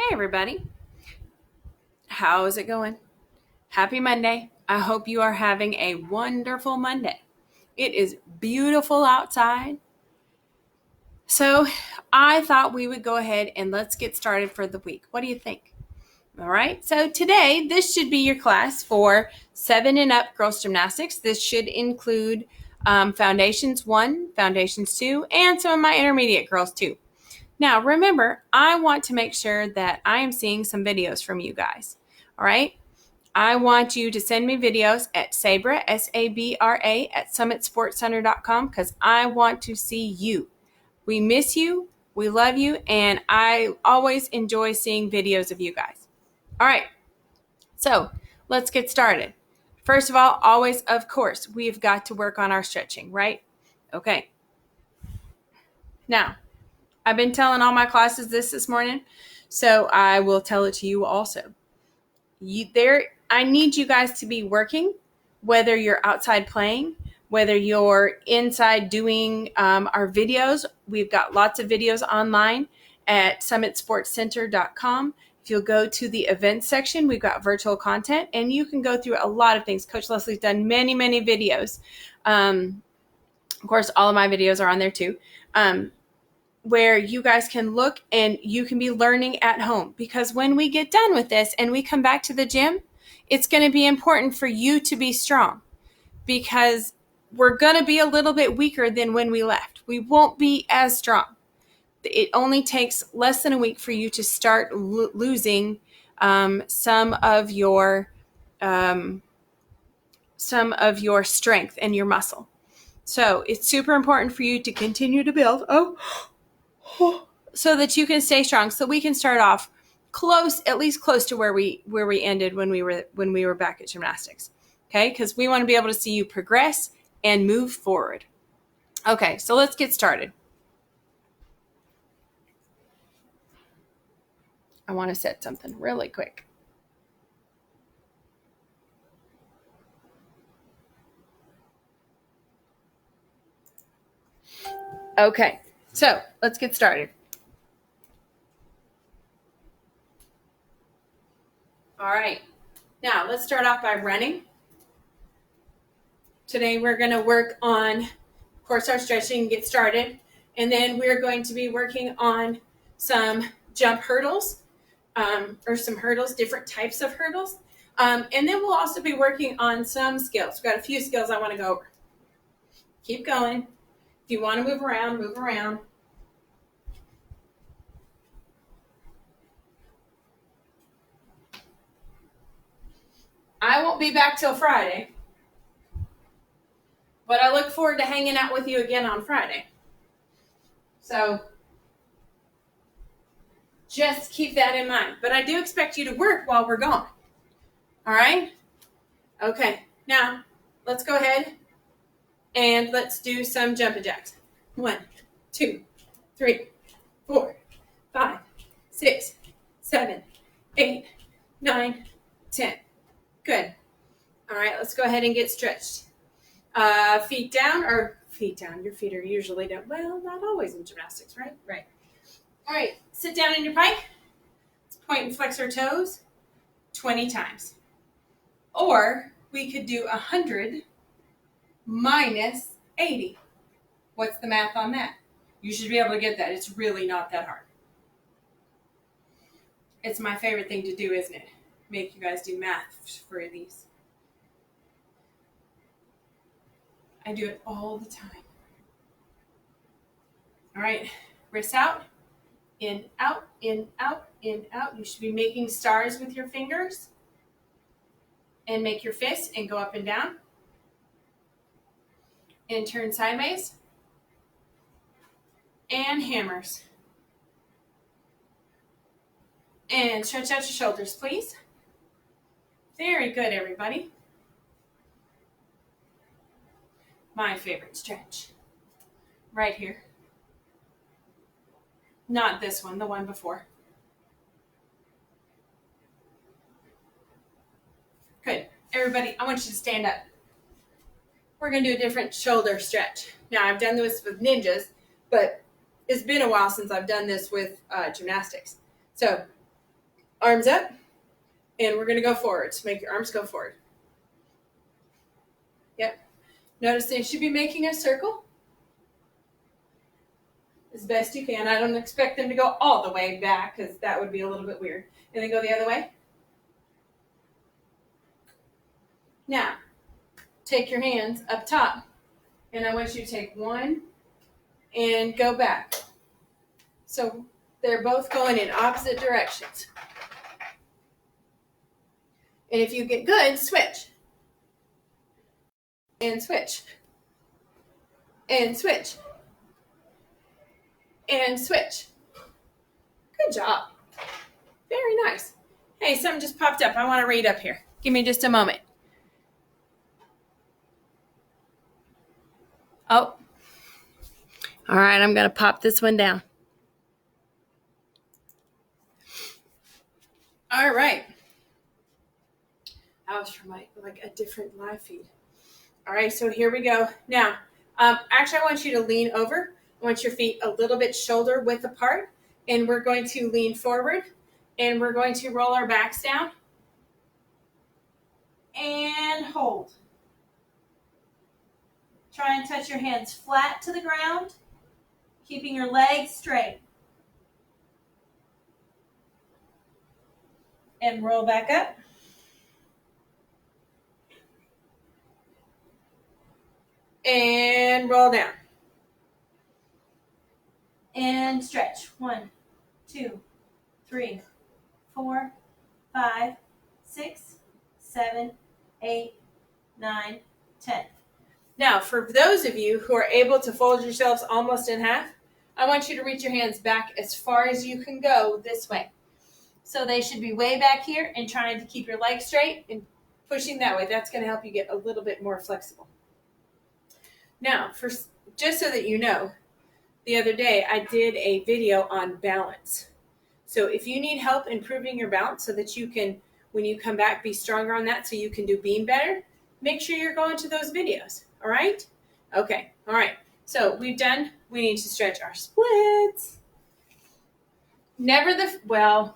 Hey everybody, how is it going? Happy Monday. I hope you are having a wonderful Monday. It is beautiful outside. So I thought we would go ahead and let's get started for the week. What do you think? All right, so today this should be your class for 7 and up girls gymnastics. This should include Foundations 1, Foundations 2, and some of my intermediate girls too. Now, remember, I want to make sure that I am seeing some videos from you guys. All right. I want you to send me videos at sabra, S-A-B-R-A, at summitsportscenter.com because I want to see you. We miss you. We love you. And I always enjoy seeing videos of you guys. All right. So let's get started. First of all, always, of course, we've got to work on our stretching, right? Okay. Now, I've been telling all my classes this morning, so I will tell it to you also. I need you guys to be working, whether you're outside playing, whether you're inside doing our videos. We've got lots of videos online at summitsportscenter.com. If you'll go to the events section, we've got virtual content, and you can go through a lot of things. Coach Leslie's done many, many videos. Of course, all of my videos are on there too. Where you guys can look and you can be learning at home, because when we get done with this and we come back to the gym, it's going to be important for you to be strong, because we're going to be a little bit weaker than when we left. We won't be as strong. It only takes less than a week for you to start losing some of your strength and your muscle. So it's super important for you to continue to build. So that you can stay strong, so we can start off at least close to where we ended when we were back at gymnastics. Okay, because we want to be able to see you progress and move forward. Okay, so let's get started. I want to set something really quick. Okay, so let's get started. All right, now let's start off by running. Today we're going to work on, of course, our stretching, get started, and then we're going to be working on some jump hurdles, or some hurdles, different types of hurdles. And then we'll also be working on some skills. We've got a few skills I want to go over. Keep going. If you want to move around, move around. I won't be back till Friday, but I look forward to hanging out with you again on Friday. So just keep that in mind. But I do expect you to work while we're gone. All right? Okay. Now, let's go ahead and let's do some jumping jacks. 1, 2, 3, 4, 5, 6, 7, 8, 9, 10. Good. All right, let's go ahead and get stretched. Feet down. Your feet are usually down. Well, not always in gymnastics, right? Right. All right, sit down in your pike. Let's point and flex our toes 20 times. Or we could do 100 minus 80. What's the math on that? You should be able to get that. It's really not that hard. It's my favorite thing to do, isn't it? Make you guys do math for these. I do it all the time. All right, wrists out, in, out, in, out, in, out. You should be making stars with your fingers. And make your fists and go up and down. And turn sideways. And hammers. And stretch out your shoulders, please. Very good, everybody. My favorite stretch. Right here. Not this one, the one before. Good. Everybody, I want you to stand up. We're going to do a different shoulder stretch. Now, I've done this with ninjas, but it's been a while since I've done this with gymnastics. So Arms up, and we're going to go forward. So make your arms go forward. Yep. Notice they should be making a circle as best you can. I don't expect them to go all the way back because that would be a little bit weird. And then go the other way. Now, take your hands up top, and I want you to take one and go back. So they're both going in opposite directions. And if you get good, switch. And switch. And switch. And switch. Good job. Very nice. Hey, something just popped up. I want to read up here. Give me just a moment. Oh. All right, I'm going to pop this one down. All right. That was from like a different live feed. All right, so here we go. Now, actually, I want you to lean over. I want your feet a little bit shoulder width apart, and we're going to lean forward, and we're going to roll our backs down and hold. Try and touch your hands flat to the ground, keeping your legs straight. And roll back up. And roll down. And stretch. 1, 2, 3, 4, 5, 6, 7, 8, 9, 10. Now, for those of you who are able to fold yourselves almost in half, I want you to reach your hands back as far as you can go this way. So they should be way back here and trying to keep your legs straight and pushing that way. That's going to help you get a little bit more flexible. Now, just so that you know, the other day I did a video on balance. So if you need help improving your balance so that you can, when you come back, be stronger on that so you can do beam better, make sure you're going to those videos. All right? Okay. All right. So we need to stretch our splits.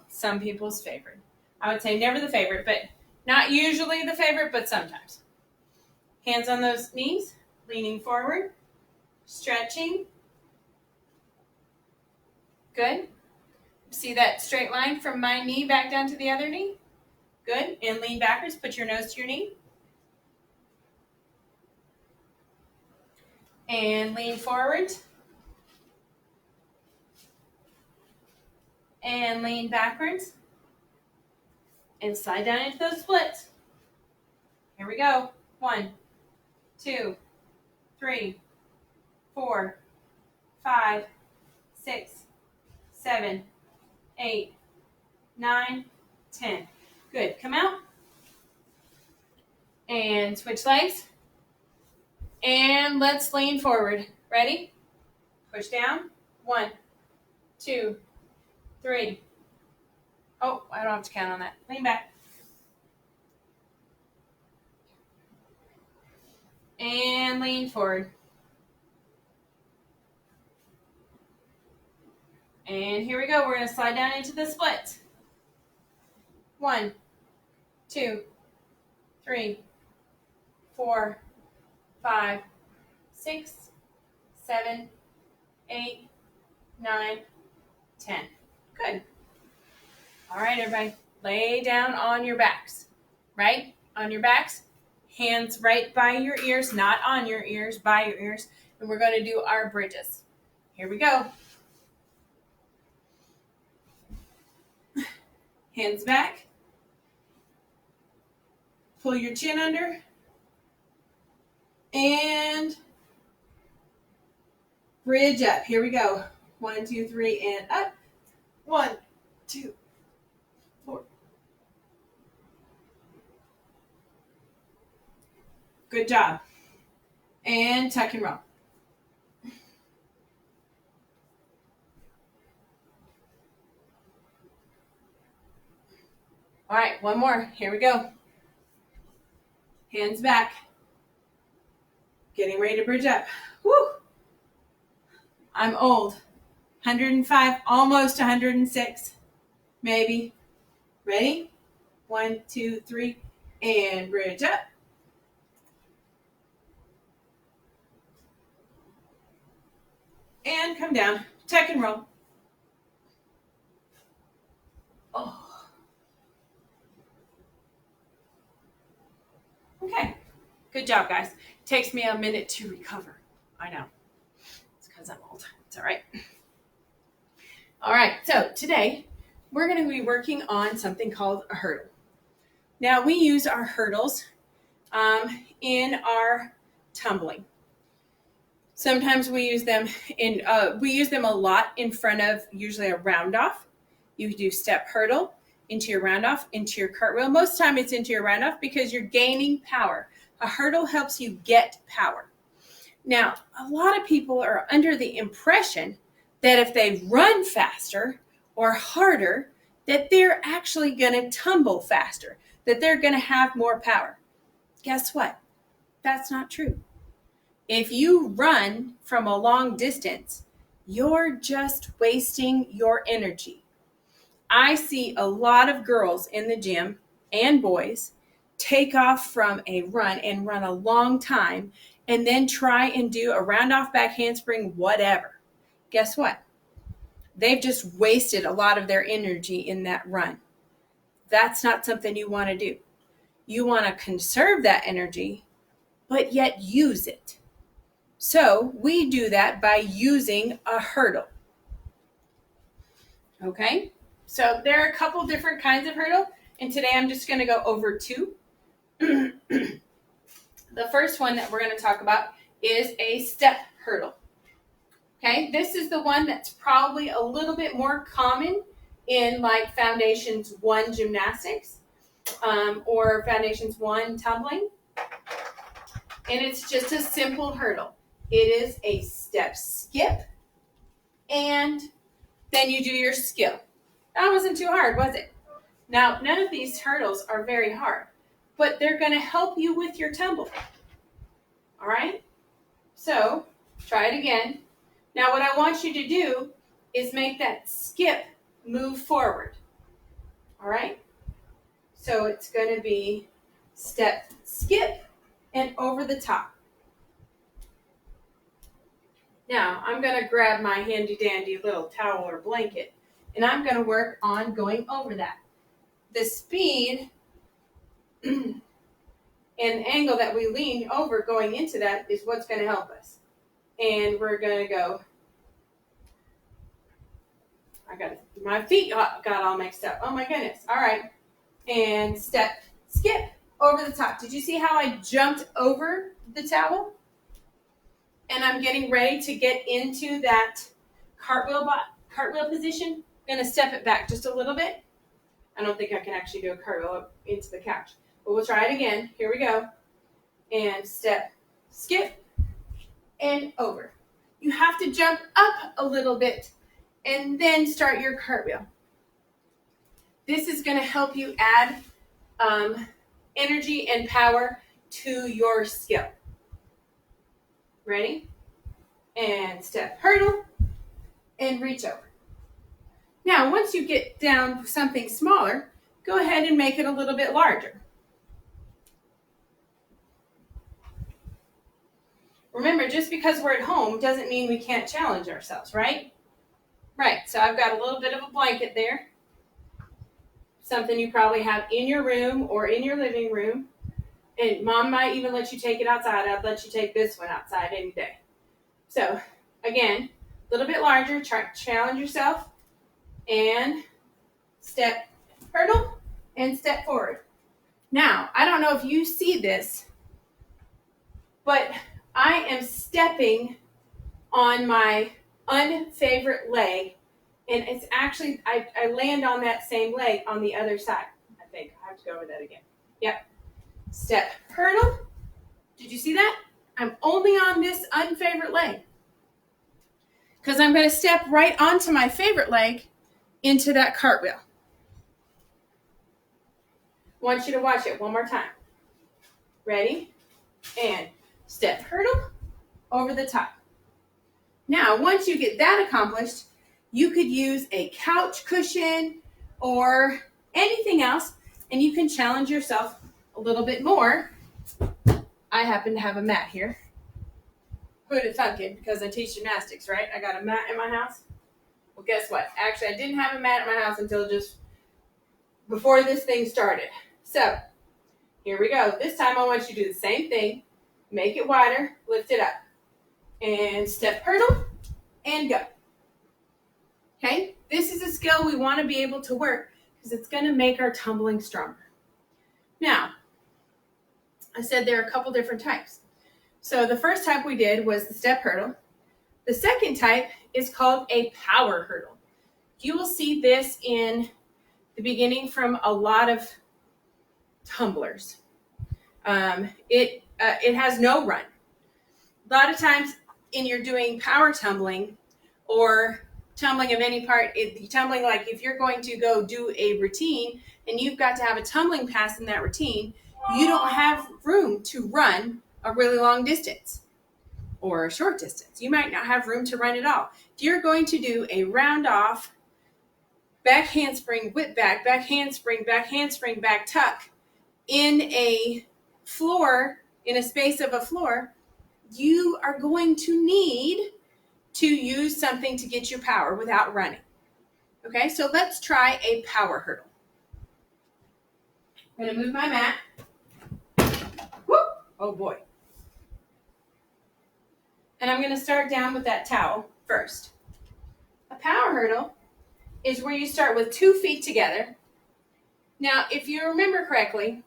Some people's favorite. I would say never the favorite, but not usually the favorite, but sometimes. Hands on those knees, leaning forward, stretching. Good. See that straight line from my knee back down to the other knee? Good. And lean backwards. Put your nose to your knee. And lean forward. And lean backwards. And slide down into those splits. Here we go. 1, 2, 3, 4, 5, 6, 7, 8, 9, 10. Good. Come out. And switch legs. And let's lean forward. Ready? Push down. 1, 2, 3. Oh, I don't have to count on that. Lean back. And lean forward. And here we go. We're going to slide down into the split. 1, 2, 3, 4, 5, 6, 7, 8, 9, 10. Good. All right, everybody. Lay down on your backs. Right? On your backs. Hands right by your ears, not on your ears, by your ears. And we're going to do our bridges. Here we go. Hands back. Pull your chin under. And bridge up. Here we go. 1, 2, 3, and up. 1, 2, 4. Good job. And tuck and roll. All right, one more. Here we go. Hands back. Getting ready to bridge up. Woo! I'm old. 105, almost 106, maybe. Ready? 1, 2, 3, and bridge up. And come down. Tuck and roll. Oh. Okay. Good job, guys. Takes me a minute to recover. I know. It's because I'm old. It's all right. All right. So today we're going to be working on something called a hurdle. Now we use our hurdles in our tumbling. Sometimes we use them a lot in front of usually a round off. You do step hurdle into your round off, into your cartwheel. Most of the time it's into your round off because you're gaining power. A hurdle helps you get power. Now, a lot of people are under the impression that if they run faster or harder, that they're actually going to tumble faster, that they're going to have more power. Guess what? That's not true. If you run from a long distance, you're just wasting your energy. I see a lot of girls in the gym and boys take off from a run and run a long time and then try and do a round off back handspring, whatever. Guess what? They've just wasted a lot of their energy in that run. That's not something you want to do. You want to conserve that energy, but yet use it. So we do that by using a hurdle. Okay? So there are a couple different kinds of hurdle, and today I'm just going to go over two. The first one that we're going to talk about is a step hurdle. Okay, this is the one that's probably a little bit more common in like Foundations 1 gymnastics or Foundations 1 tumbling. And it's just a simple hurdle. It is a step skip, and then you do your skill. That wasn't too hard, was it? Now, none of these hurdles are very hard, but they're going to help you with your tumble. All right? So, try it again. Now, what I want you to do is make that skip move forward. All right? So, it's going to be step, skip, and over the top. Now, I'm going to grab my handy-dandy little towel or blanket, and I'm going to work on going over that. The speed and angle that we lean over going into that is what's going to help us. And we're going to go, my feet got all mixed up. Oh my goodness. All right. And step, skip, over the top. Did you see how I jumped over the towel? And I'm getting ready to get into that cartwheel position. I'm going to step it back just a little bit. I don't think I can actually do a cartwheel up into the couch. But we'll try it again. Here we go. And step, skip, and over. You have to jump up a little bit and then start your cartwheel. This is going to help you add energy and power to your skill. Ready? And step, hurdle, and reach over. Now, once you get down something smaller, go ahead and make it a little bit larger. Remember, just because we're at home doesn't mean we can't challenge ourselves, right? Right, so I've got a little bit of a blanket there. Something you probably have in your room or in your living room. And Mom might even let you take it outside. I'd let you take this one outside any day. So, again, a little bit larger. Challenge yourself. And step, hurdle, and step forward. Now, I don't know if you see this, but I am stepping on my unfavorite leg, and it's actually, I land on that same leg on the other side. I think I have to go over that again. Yep. Step, hurdle. Did you see that? I'm only on this unfavorite leg because I'm going to step right onto my favorite leg into that cartwheel. Want you to watch it one more time. Ready? And step, hurdle, over the top. Now, once you get that accomplished, you could use a couch cushion or anything else, and you can challenge yourself a little bit more. I happen to have a mat here. Who'd have thunk it? Because I teach gymnastics, right? I got a mat in my house. Well, guess what? Actually, I didn't have a mat in my house until just before this thing started. So, here we go. This time I want you to do the same thing. Make it wider, lift it up. And step hurdle, and go. Okay? This is a skill we want to be able to work because it's going to make our tumbling stronger. Now, I said there are a couple different types. So the first type we did was the step hurdle. The second type is called a power hurdle. You will see this in the beginning from a lot of tumblers. It has no run. A lot of times in you're doing power tumbling or tumbling of any part, tumbling like if you're going to go do a routine and you've got to have a tumbling pass in that routine, you don't have room to run a really long distance or a short distance. You might not have room to run at all. If you're going to do a round off, back handspring, whip back handspring, back tuck in a floor, in a space of a floor, you are going to need to use something to get your power without running. Okay, so let's try a power hurdle. I'm going to move my mat. Whoop! Oh boy. And I'm going to start down with that towel first. A power hurdle is where you start with 2 feet together. Now, if you remember correctly,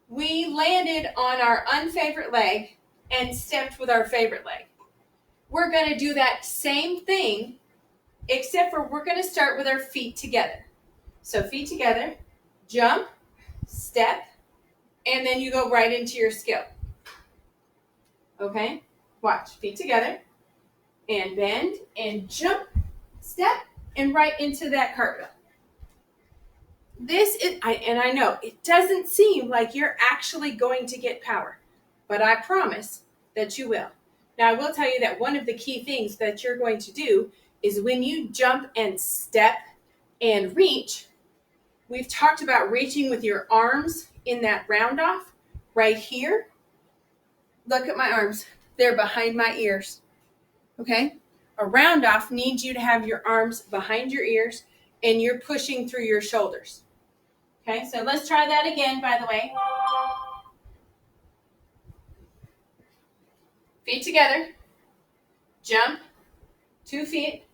we landed on our unfavorite leg and stepped with our favorite leg. We're going to do that same thing, except for we're going to start with our feet together. So feet together, jump, step, and then you go right into your skill. Okay? Watch. Feet together, and bend, and jump, step, and right into that cartwheel. This is, I know, it doesn't seem like you're actually going to get power, but I promise that you will. Now, I will tell you that one of the key things that you're going to do is when you jump and step and reach, we've talked about reaching with your arms in that round off right here. Look at my arms. They're behind my ears. Okay? A round off needs you to have your arms behind your ears and you're pushing through your shoulders. Okay? So let's try that again, by the way. Feet together. Jump. 2 feet.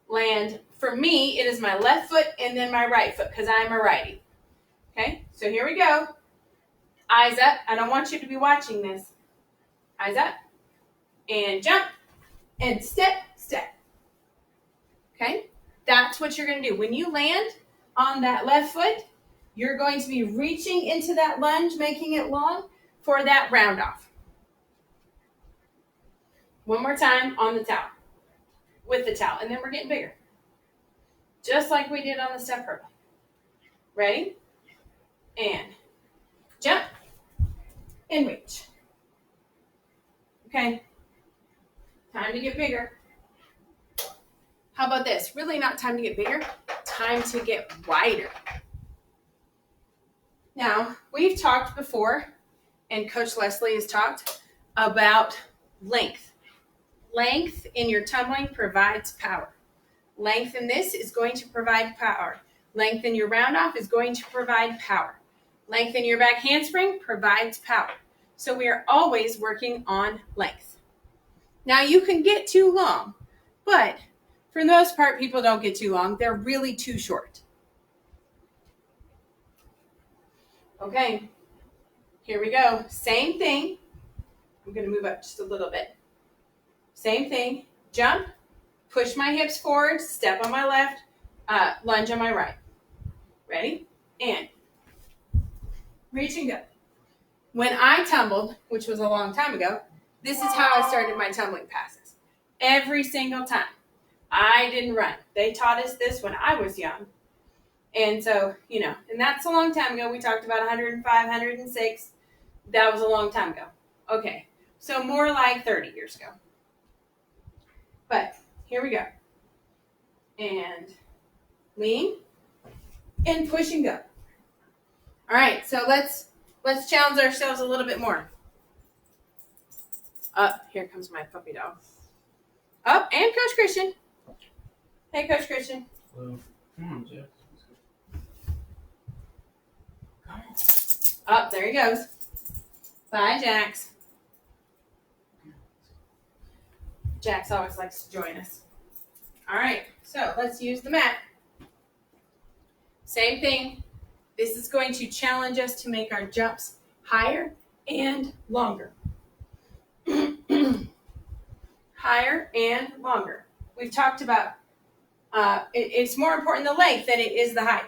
Land. For me, it is my left foot and then my right foot because I'm a righty. Okay? So here we go. Eyes up. I don't want you to be watching this. Eyes up. And jump. And step, step. Okay? That's what you're going to do. When you land on that left foot, you're going to be reaching into that lunge, making it long for that round off. One more time on the towel. With the towel. And then we're getting bigger. Just like we did on the step hurdle. Ready? And jump. And reach. Okay? Time to get bigger. How about this? Really not time to get bigger. Time to get wider. Now, we've talked before, and Coach Leslie has talked about length. Length in your tumbling provides power. Length in this is going to provide power. Length in your round off is going to provide power. Length in your back handspring provides power. So we are always working on length. Now, you can get too long, but for the most part, people don't get too long. They're really too short. Okay, here we go. Same thing. I'm going to move up just a little bit. Same thing. Jump, push my hips forward, step on my left, lunge on my right. Ready? And reach and go. When I tumbled, which was a long time ago, this is how I started my tumbling passes. Every single time. I didn't run. They taught us this when I was young. And so, and that's a long time ago. We talked about 105, 106. That was a long time ago. Okay, so more like 30 years ago. But here we go. And lean and push and go. All right, so let's challenge ourselves a little bit more. Up, here comes my puppy dog. Up, and Coach Christian. Hey, Coach Christian. Hello. Come on, Jeff. Up, there he goes. Bye, Jax. Jax always likes to join us. All right, so let's use the mat. Same thing. This is going to challenge us to make our jumps higher and longer. Higher and longer. We've talked about it's more important the length than it is the height.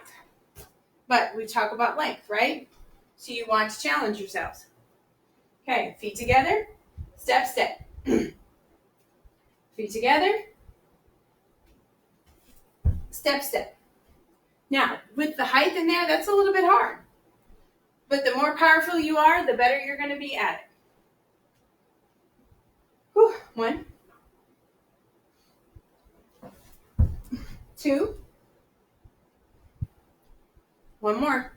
But we talk about length, right? So you want to challenge yourselves. Okay, feet together, step, step. Feet together, step, step. Now, with the height in there, that's a little bit hard. But the more powerful you are, the better you're going to be at it. Whew. 1, 2. One more.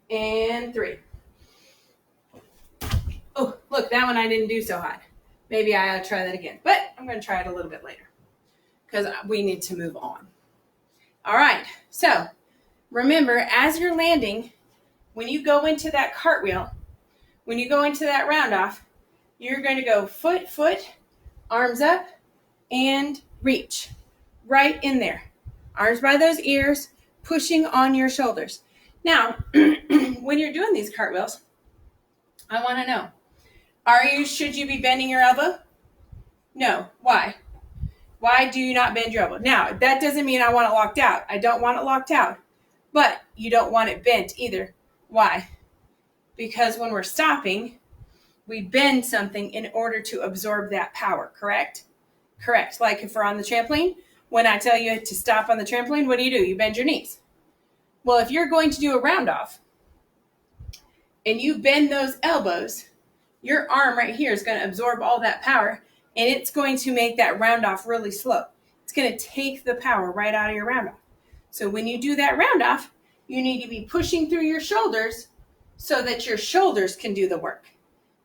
And 3. Oh, look, that one I didn't do so hot. Maybe I ought to try that again. But I'm going to try it a little bit later because we need to move on. All right, so remember, as you're landing, when you go into that cartwheel, when you go into that round off, you're going to go foot, foot, arms up, and reach. Right in there. Arms by those ears, pushing on your shoulders. Now, when you're doing these cartwheels, I want to know, should you be bending your elbow? No. Why? Why do you not bend your elbow? Now, that doesn't mean I want it locked out. I don't want it locked out. But you don't want it bent either. Why? Because when we're stopping, we bend something in order to absorb that power, correct? Correct. Like if we're on the trampoline, when I tell you to stop on the trampoline, what do? You bend your knees. Well, if you're going to do a round off and you bend those elbows, your arm right here is going to absorb all that power and it's going to make that round off really slow. It's going to take the power right out of your round off. So when you do that round off, you need to be pushing through your shoulders so that your shoulders can do the work.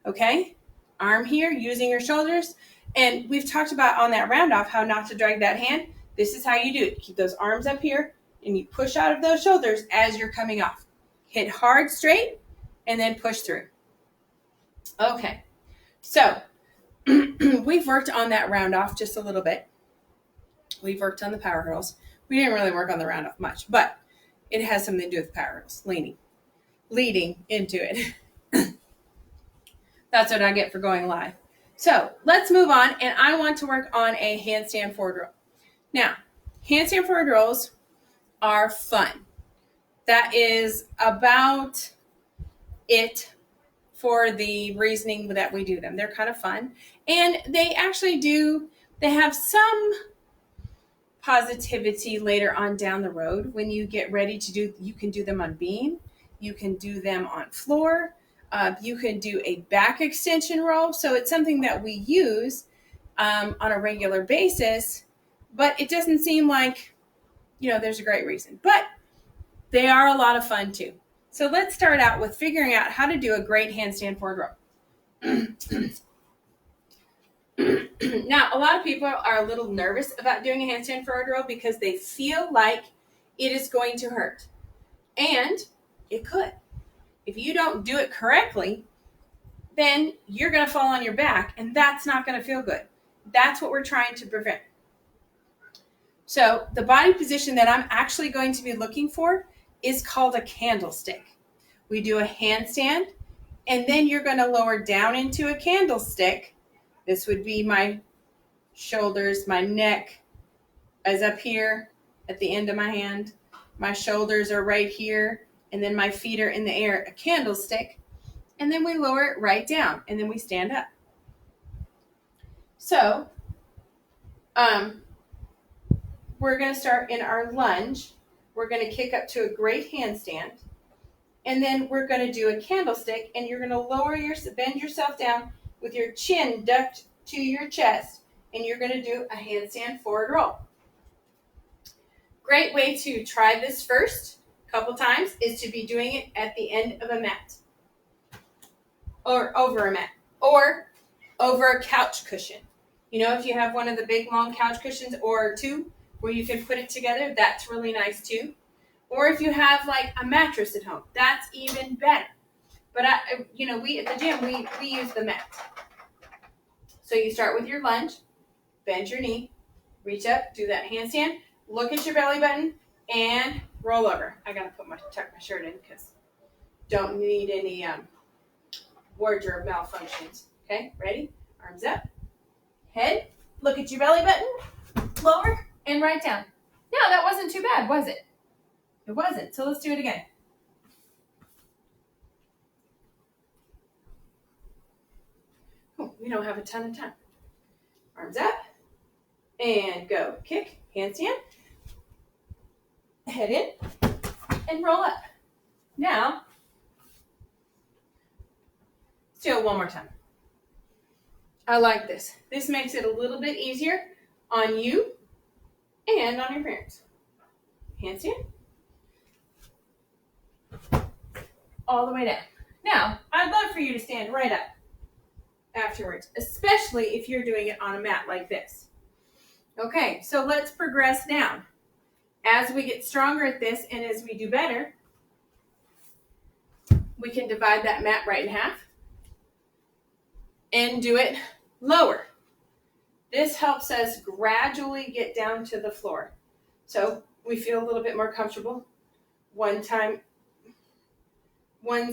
Okay? Arm here, using your shoulders. And we've talked about on that round off how not to drag that hand. This is how you do it. Keep those arms up here and you push out of those shoulders as you're coming off. Hit hard, straight, and then push through. Okay, so we've worked on that round off just a little bit. We've worked on the power hurdles. We didn't really work on the round off much, but it has something to do with power hurdles, leading into it. That's what I get for going live. So let's move on, and I want to work on a handstand forward roll. Now, handstand forward rolls are fun. That is about it for the reasoning that we do them. They're kind of fun. And they have some positivity later on down the road. When you get ready to do, you can do them on beam. You can do them on floor. You can do a back extension roll. So it's something that we use on a regular basis, but it doesn't seem like, there's a great reason. But they are a lot of fun too. So let's start out with figuring out how to do a great handstand forward roll. Now, a lot of people are a little nervous about doing a handstand forward roll because they feel like it is going to hurt. And it could. If you don't do it correctly, then you're going to fall on your back, and that's not going to feel good. That's what we're trying to prevent. So the body position that I'm actually going to be looking for is called a candlestick. We do a handstand, and then you're going to lower down into a candlestick. This would be my shoulders, my neck is up here at the end of my hand. My shoulders are right here, and then my feet are in the air, a candlestick. And then we lower it right down, and then we stand up. So, we're going to start in our lunge. We're going to kick up to a great handstand. And then we're going to do a candlestick, and you're going to bend yourself down with your chin ducked to your chest, and you're going to do a handstand forward roll. great way to try this first couple times is to be doing it at the end of a mat or over a mat or over a couch cushion. You know, if you have one of the big long couch cushions or two where you can put it together, that's really nice too. Or if you have like a mattress at home, that's even better. But we at the gym, we use the mat. So you start with your lunge, bend your knee, reach up, do that handstand, look at your belly button, and roll over. I gotta tuck my shirt in because don't need any wardrobe malfunctions. Okay, ready? Arms up, head, look at your belly button, lower, and right down. No, that wasn't too bad, was it? It wasn't. So let's do it again. Oh, we don't have a ton of time. Arms up, and go. Kick, handstand, head in, and roll up. Now, let's do it one more time. I like this. This makes it a little bit easier on you and on your parents. Handstand. All the way down. Now, I'd love for you to stand right up afterwards, especially if you're doing it on a mat like this. Okay, so let's progress down. As we get stronger at this and as we do better, we can divide that mat right in half and do it lower. This helps us gradually get down to the floor. So we feel a little bit more comfortable one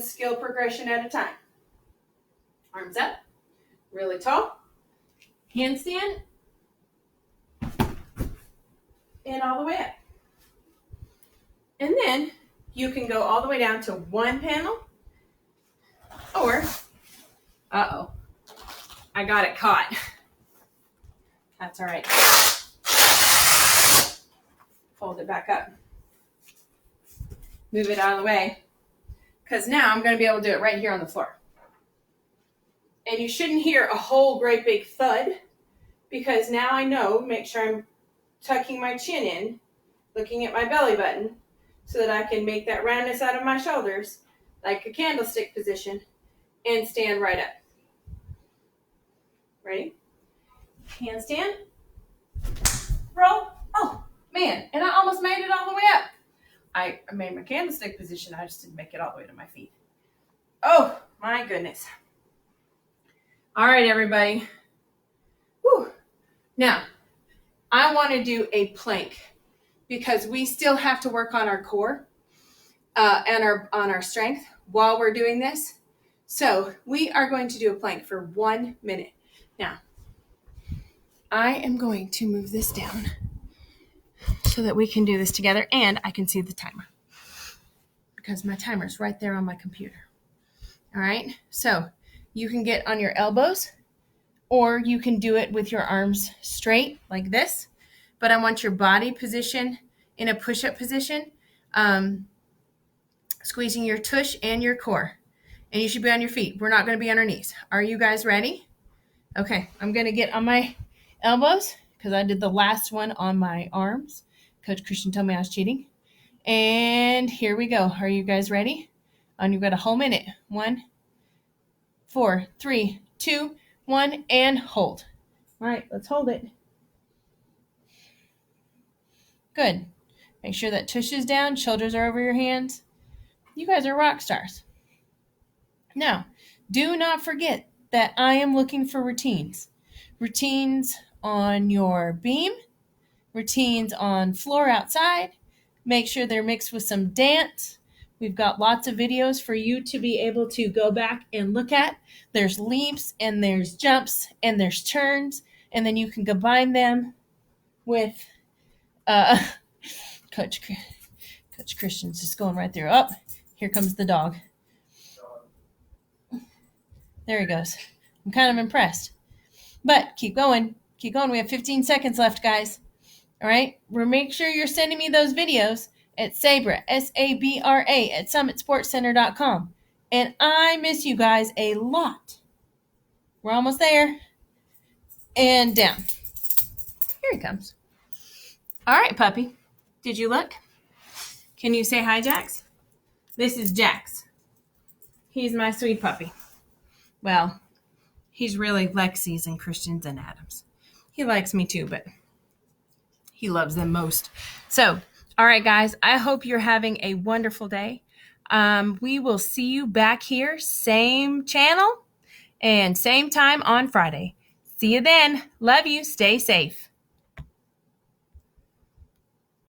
skill progression at a time. Arms up, really tall, handstand, and all the way up. And then you can go all the way down to one panel, or, I got it caught. That's all right. Fold it back up. Move it out of the way. Because now I'm going to be able to do it right here on the floor. And you shouldn't hear a whole great big thud, because now I know, make sure I'm tucking my chin in, looking at my belly button, so that I can make that roundness out of my shoulders, like a candlestick position, and stand right up. Ready? Handstand. Roll. Oh, man. And I almost made it all the way up. I made my candlestick position. I just didn't make it all the way to my feet. Oh, my goodness. All right, everybody. Whew. Now, I want to do a plank because we still have to work on our core and on our strength while we're doing this. So we are going to do a plank for 1 minute. Now, I am going to move this down so that we can do this together, and I can see the timer because my timer is right there on my computer. All right, so you can get on your elbows, or you can do it with your arms straight like this, but I want your body position in a push-up position, squeezing your tush and your core, and you should be on your feet. We're not going to be on our knees. Are you guys ready? Okay, I'm going to get on my elbows because I did the last one on my arms. Coach Christian told me I was cheating. And here we go. Are you guys ready? And you've got a whole minute. 1, 4, 3, 2, 1, and hold. All right, let's hold it. Good. Make sure that tush is down, shoulders are over your hands. You guys are rock stars. Now, do not forget that I am looking for routines. Routines on your beam, routines on floor outside. Make sure they're mixed with some dance. We've got lots of videos for you to be able to go back and look at. There's leaps and there's jumps and there's turns, and then you can combine them with Coach Christian's just going right there. Oh, here comes the dog. There he goes. I'm kind of impressed. But keep going. Keep going. We have 15 seconds left, guys. All right? Make sure you're sending me those videos at Sabra, S-A-B-R-A, at summitsportscenter.com. And I miss you guys a lot. We're almost there. And down. Here he comes. All right, puppy. Did you look? Can you say hi, Jax? This is Jax. He's my sweet puppy. Well, he's really Lexi's and Christian's and Adam's. He likes me too, but he loves them most. So, all right, guys, I hope you're having a wonderful day. We will see you back here, same channel and same time on Friday. See you then. Love you. Stay safe.